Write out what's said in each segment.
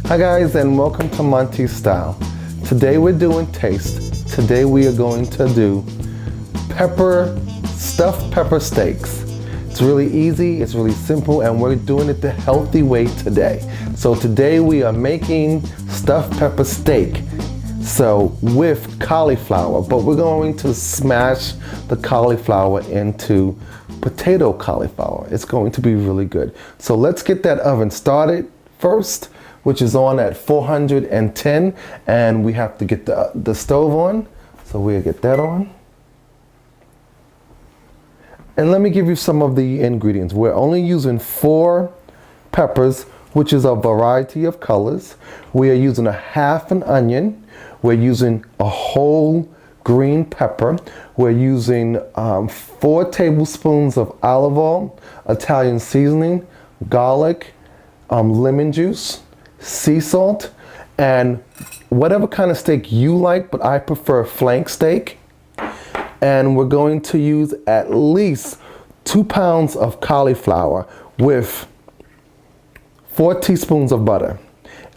Hi guys, and welcome to MonteysStyle. Today we're doing taste. Today we are going to do stuffed pepper steaks. It's really easy, it's really simple, and we're doing it the healthy way today. So today we are making stuffed pepper steak. So with cauliflower, but we're going to smash the cauliflower into potato cauliflower. It's going to be really good. So let's get that oven started first, which is on at 410, and we have to get the stove on. So we'll get that on. And let me give you some of the ingredients. We're only using 4 peppers, which is a variety of colors. We are using a half an onion. We're using a whole green pepper. We're using 4 tablespoons of olive oil, Italian seasoning, garlic, lemon juice, sea salt, and whatever kind of steak you like, but I prefer flank steak. And we're going to use at least 2 pounds of cauliflower with 4 teaspoons of butter.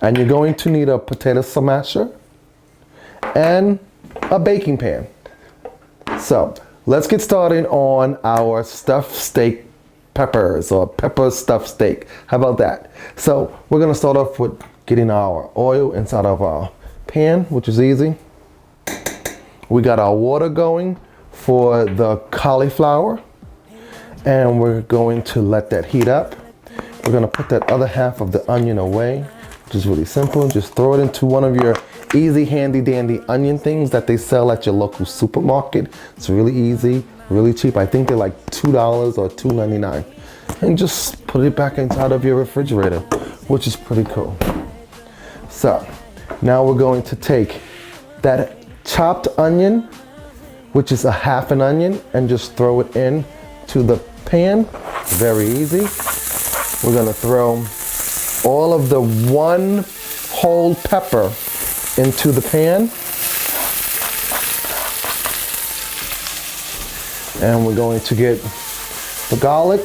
And you're going to need a potato smasher and a baking pan. So let's get started on our stuffed steak peppers, or pepper stuffed steak. How about that? So we're gonna start off with getting our oil inside of our pan, which is easy. We got our water going for the cauliflower, and we're going to let that heat up. We're gonna put that other half of the onion away, which is really simple. Just throw it into one of your easy, handy dandy onion things that they sell at your local supermarket. It's really easy, really cheap. I think they're like $2 or $2.99. And just put it back inside of your refrigerator, which is pretty cool. So now we're going to take that chopped onion, which is a half an onion, and just throw it in to the pan. Very easy. We're gonna throw all of the 1 whole pepper into the pan. And we're going to get the garlic,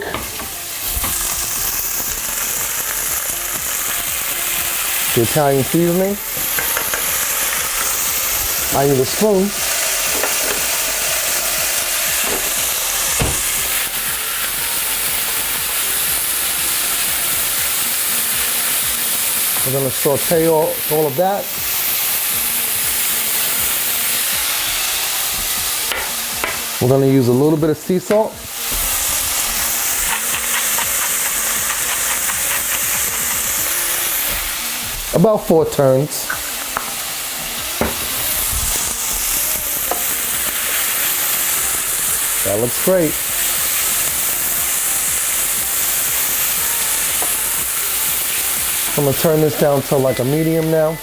the Italian seasoning. I need a spoon. We're going to saute all of that. We're going to use a little bit of sea salt. About 4 turns. That looks great. I'm going to turn this down to like a medium now.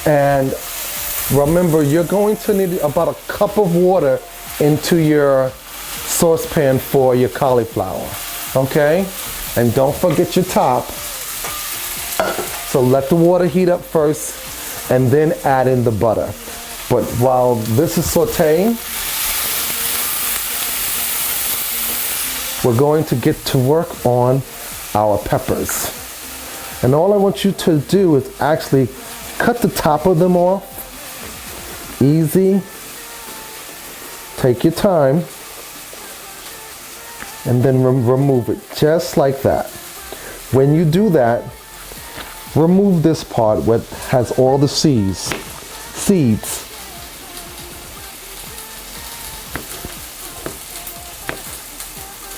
And remember, you're going to need about a cup of water into your saucepan for your cauliflower, okay? And don't forget your top. So let the water heat up first and then add in the butter. But while this is sauteing, we're going to get to work on our peppers. And all I want you to do is actually cut the top of them off. Easy. Take your time. And then remove it just like that. When you do that, remove this part where it has all the seeds.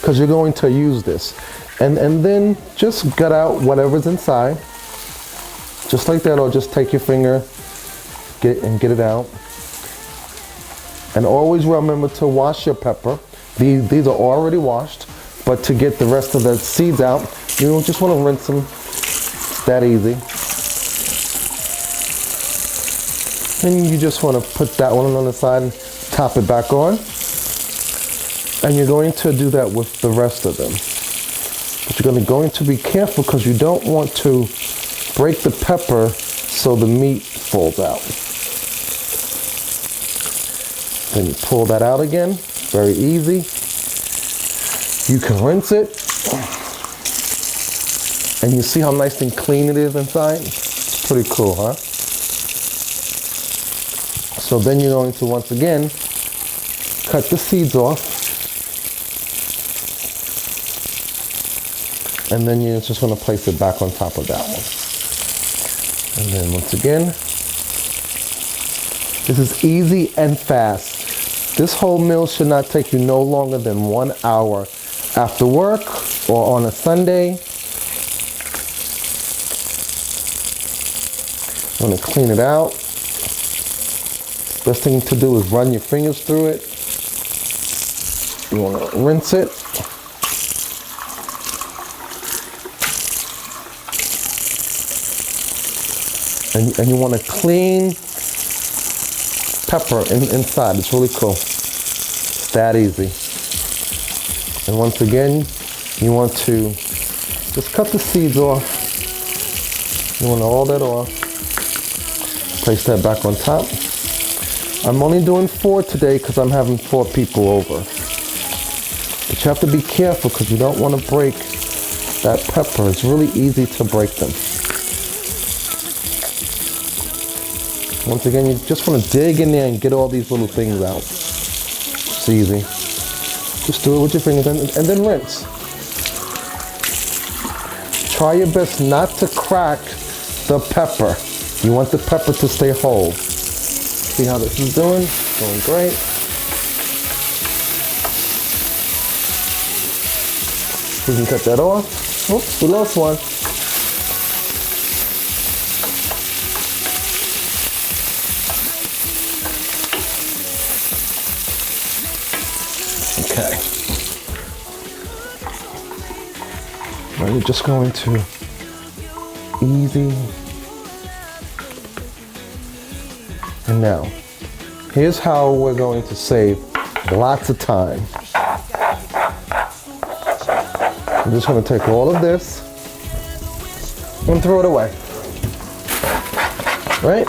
Because you're going to use this. And then just gut out whatever's inside. Just like that, or just take your finger, get it out. And always remember to wash your pepper. These are already washed, but to get the rest of the seeds out, you just want to rinse them. It's that easy. And you just want to put that one on the side and top it back on. And you're going to do that with the rest of them. But you're going to be careful because you don't want to break the pepper so the meat falls out. Then you pull that out again, very easy. You can rinse it. And you see how nice and clean it is inside? Pretty cool, huh? So then you're going to, once again, cut the seeds off. And then you're just going to place it back on top of that one. And then once again, this is easy and fast. This whole meal should not take you no longer than 1 hour after work or on a Sunday. I'm going to clean it out. Best thing to do is run your fingers through it. You want to rinse it. And you want a clean pepper inside. It's really cool. It's that easy. And once again, you want to just cut the seeds off. You want all that off. Place that back on top. I'm only doing 4 today because I'm having 4 people over. But you have to be careful because you don't want to break that pepper. It's really easy to break them. Once again, you just want to dig in there and get all these little things out. It's easy. Just do it with your fingers and then rinse. Try your best not to crack the pepper. You want the pepper to stay whole. See how this is doing? Going great. We can cut that off. Oops, we lost one. Okay. Now you're just going to easy. And now, here's how we're going to save lots of time. I'm just going to take all of this and throw it away. Right?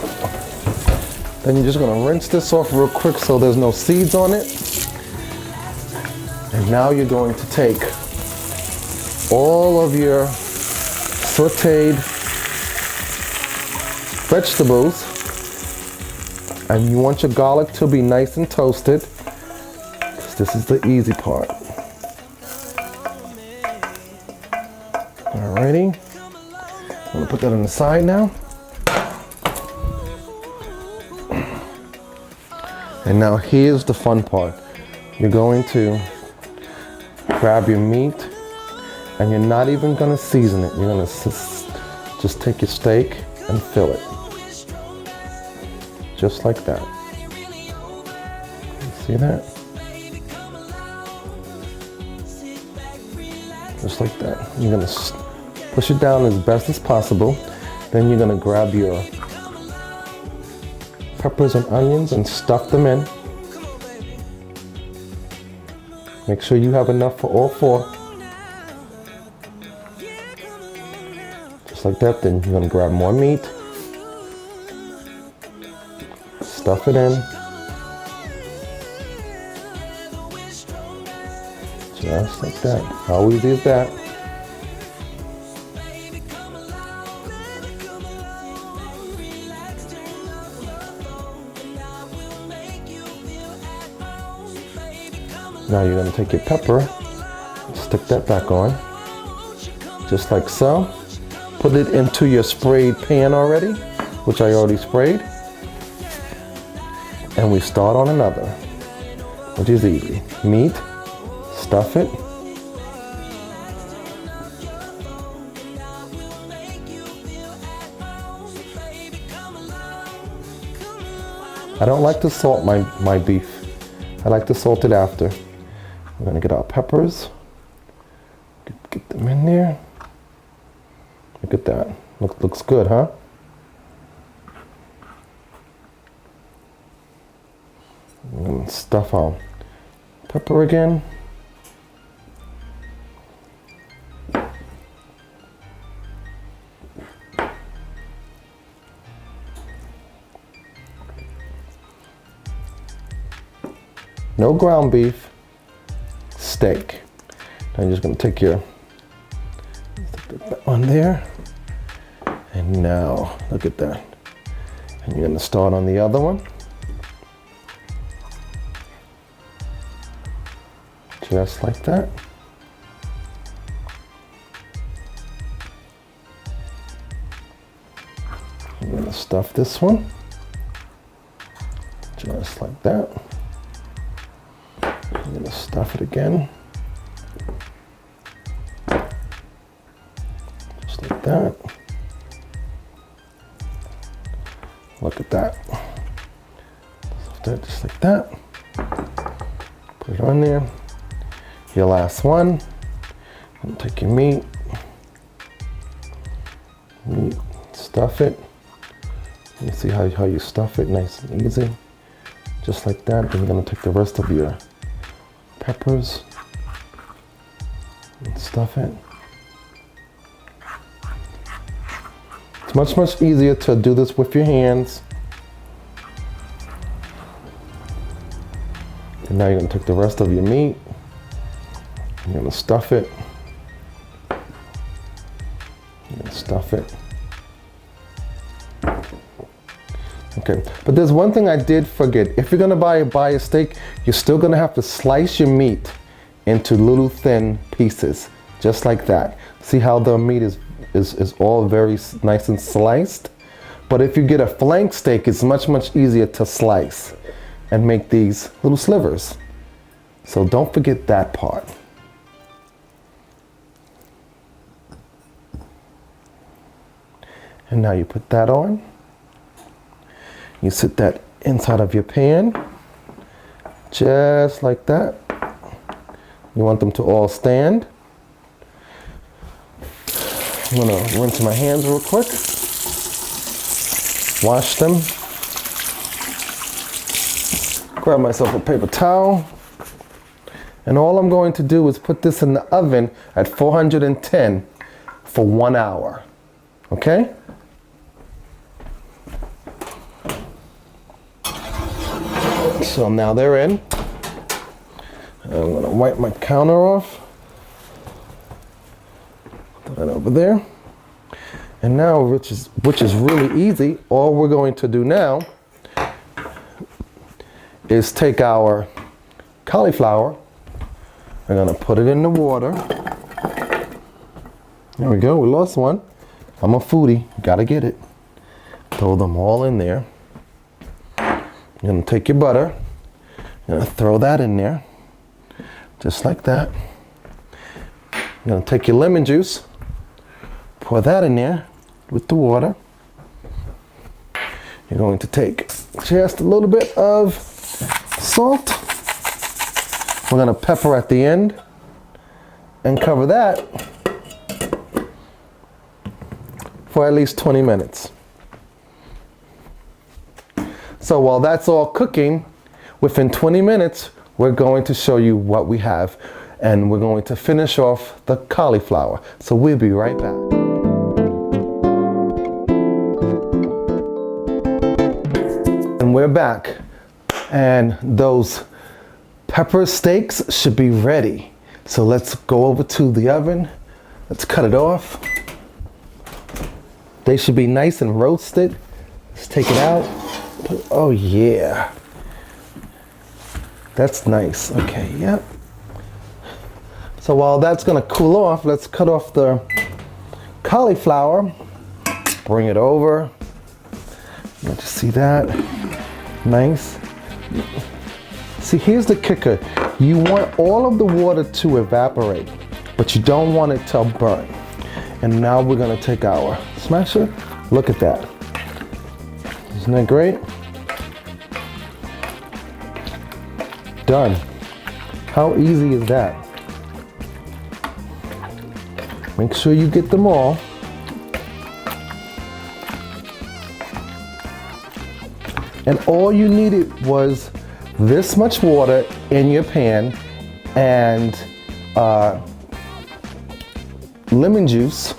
Then you're just going to rinse this off real quick so there's no seeds on it. And now you're going to take all of your sauteed vegetables, and you want your garlic to be nice and toasted, because this is the easy part. Alrighty, I'm going to put that on the side now. And now here's the fun part. You're going to grab your meat, and you're not even going to season it. You're going to just take your steak and fill it. Just like that. See that? Just like that. You're going to push it down as best as possible. Then you're going to grab your peppers and onions and stuff them in. Make sure you have enough for all 4. Just like that. Then you're going to grab more meat. Stuff it in. Just like that. How easy is that? Now you're going to take your pepper, stick that back on, just like so. Put it into your sprayed pan already, which I already sprayed. And we start on another, which is easy. Meat, stuff it. I don't like to salt my beef. I like to salt it after. We're gonna get our peppers. Get them in there. Look at that. Looks good, huh? I'm gonna stuff our pepper again. No ground beef, steak. I'm just gonna take your on there, and now look at that. And you're gonna start on the other one. Just like that. I'm gonna stuff this one. Just like that. I'm gonna stuff it again. Just like that. Look at that. Stuff that just like that. Put it on there. Your last one. And take your meat. Stuff it. You see how you stuff it, nice and easy. Just like that. Then you're gonna take the rest of your peppers and stuff it. It's much easier to do this with your hands. And now you're gonna take the rest of your meat. You're gonna stuff it. You're gonna stuff it. Okay, but there's one thing I did forget. If you're gonna buy a steak, you're still gonna have to slice your meat into little thin pieces, just like that. See how the meat is all very nice and sliced? But if you get a flank steak, it's much easier to slice and make these little slivers. So don't forget that part. And now you put that on. You sit that inside of your pan, just like that. You want them to all stand. I'm gonna rinse my hands real quick. Wash them. Grab myself a paper towel. And all I'm going to do is put this in the oven at 410 for 1 hour, okay? So now they're in. I'm gonna wipe my counter off. Put that over there. And now, which is really easy, all we're going to do now is take our cauliflower. We're gonna put it in the water. There we go, we lost one. I'm a foodie, gotta get it. Throw them all in there. You're gonna take your butter, you're gonna throw that in there, just like that. You're gonna take your lemon juice, pour that in there with the water. You're going to take just a little bit of salt. We're gonna pepper at the end and cover that for at least 20 minutes. So while that's all cooking, within 20 minutes, we're going to show you what we have, and we're going to finish off the cauliflower. So we'll be right back. And we're back, and those pepper steaks should be ready. So let's go over to the oven. Let's cut it off. They should be nice and roasted. Let's take it out. Oh yeah, that's nice. Okay, yep. So while that's gonna cool off, let's cut off the cauliflower. Bring it over. Let's see that. Nice. See, here's the kicker. You want all of the water to evaporate, but you don't want it to burn. And now we're gonna take our smasher. Look at that. Isn't that great? Done. How easy is that? Make sure you get them all. And all you needed was this much water in your pan and lemon juice.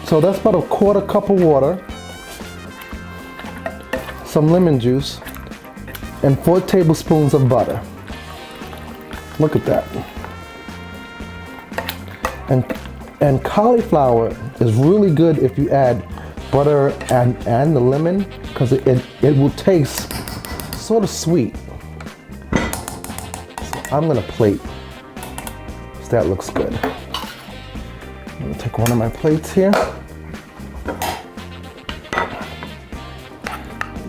So that's about a quarter cup of water, some lemon juice, and 4 tablespoons of butter. Look at that. And cauliflower is really good if you add butter and the lemon, because it will taste sort of sweet. So I'm gonna plate, so that looks good. I'm gonna take one of my plates here.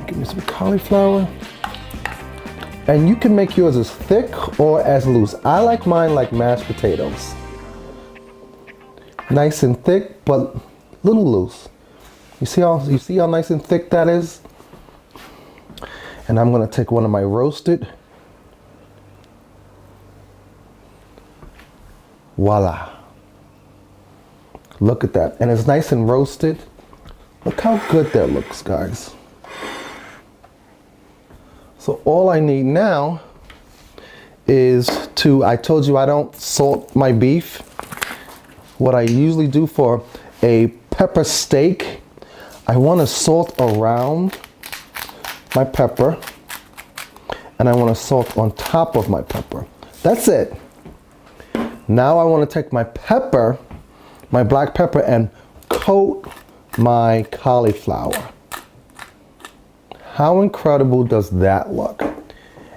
Give me some cauliflower. And you can make yours as thick or as loose. I like mine like mashed potatoes. Nice and thick, but a little loose. You see how nice and thick that is? And I'm gonna take one of my roasted. Voila. Look at that. And it's nice and roasted. Look how good that looks, guys. So all I need now is I told you I don't salt my beef. What I usually do for a pepper steak, I want to salt around my pepper, and I want to salt on top of my pepper. That's it. Now I want to take my pepper, my black pepper, and coat my cauliflower. How incredible does that look?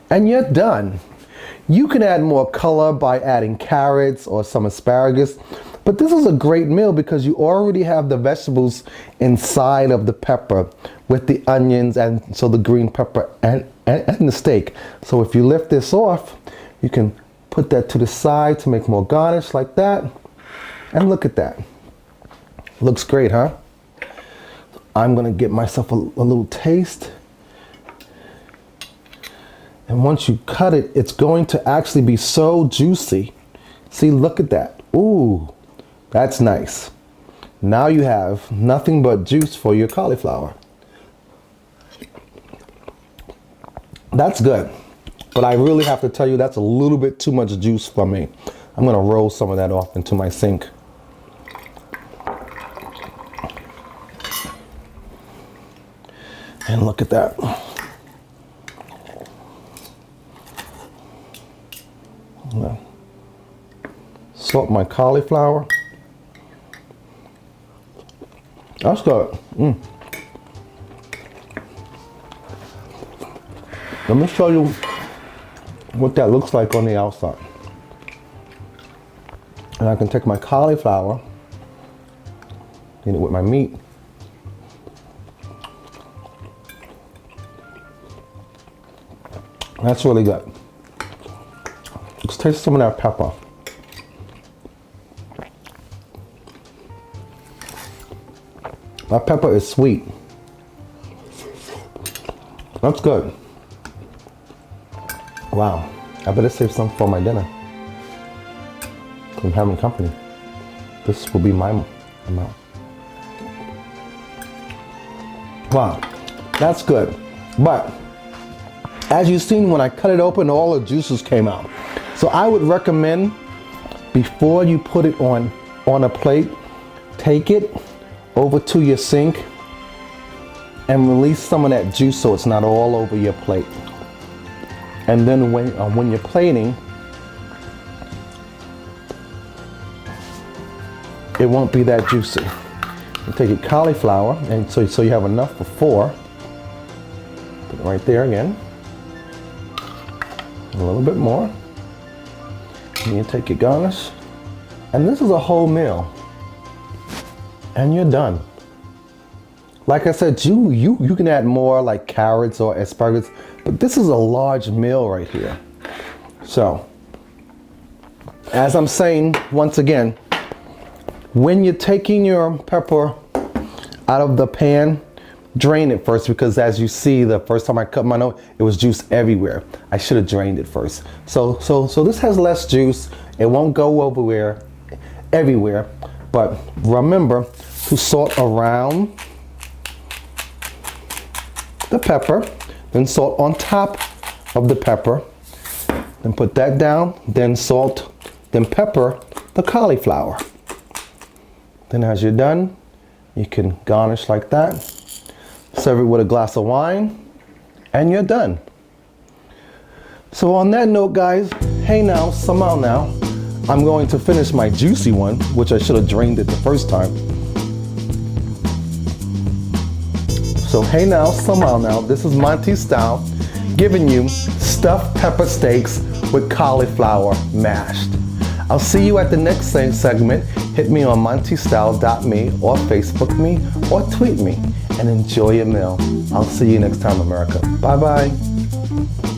And you're done. You can add more color by adding carrots or some asparagus, but this is a great meal because you already have the vegetables inside of the pepper with the onions, and so the green pepper and the steak. So if you lift this off, you can put that to the side to make more garnish like that. And look at that. Looks great, huh? I'm gonna get myself a little taste. And once you cut it, it's going to actually be so juicy. See, look at that. Ooh, that's nice. Now you have nothing but juice for your cauliflower. That's good. But I really have to tell you, that's a little bit too much juice for me. I'm gonna roll some of that off into my sink. And look at that. Salt my cauliflower. That's good. Let me show you what that looks like on the outside. And I can take my cauliflower, eat it with my meat. That's really good. Let's taste some of that pepper. That pepper is sweet. That's good. Wow, I better save some for my dinner. I'm having company. This will be my amount. Wow, that's good. But as you've seen, when I cut it open, all the juices came out. So I would recommend, before you put it on a plate, take it over to your sink and release some of that juice so it's not all over your plate. And then when you're plating, it won't be that juicy. You take your cauliflower, and so you have enough for 4. Put it right there again. A little bit more. And you take your garnish. And this is a whole meal. And you're done. Like I said, you can add more like carrots or asparagus, but this is a large meal right here. So, as I'm saying, once again, when you're taking your pepper out of the pan, drain it first, because as you see, the first time I cut mine out, it was juice everywhere. I should have drained it first. So this has less juice. It won't go everywhere. But remember to salt around the pepper, then salt on top of the pepper, then put that down, then salt, then pepper the cauliflower. Then as you're done, you can garnish like that, serve it with a glass of wine, and you're done. So on that note, guys, hey now, somehow now, I'm going to finish my juicy one, which I should have drained it the first time. So hey now, somehow now, this is MonteysStyle giving you stuffed pepper steaks with cauliflower mashed. I'll see you at the next same segment. Hit me on MonteysStyle.me or Facebook me or tweet me and enjoy your meal. I'll see you next time, America. Bye bye.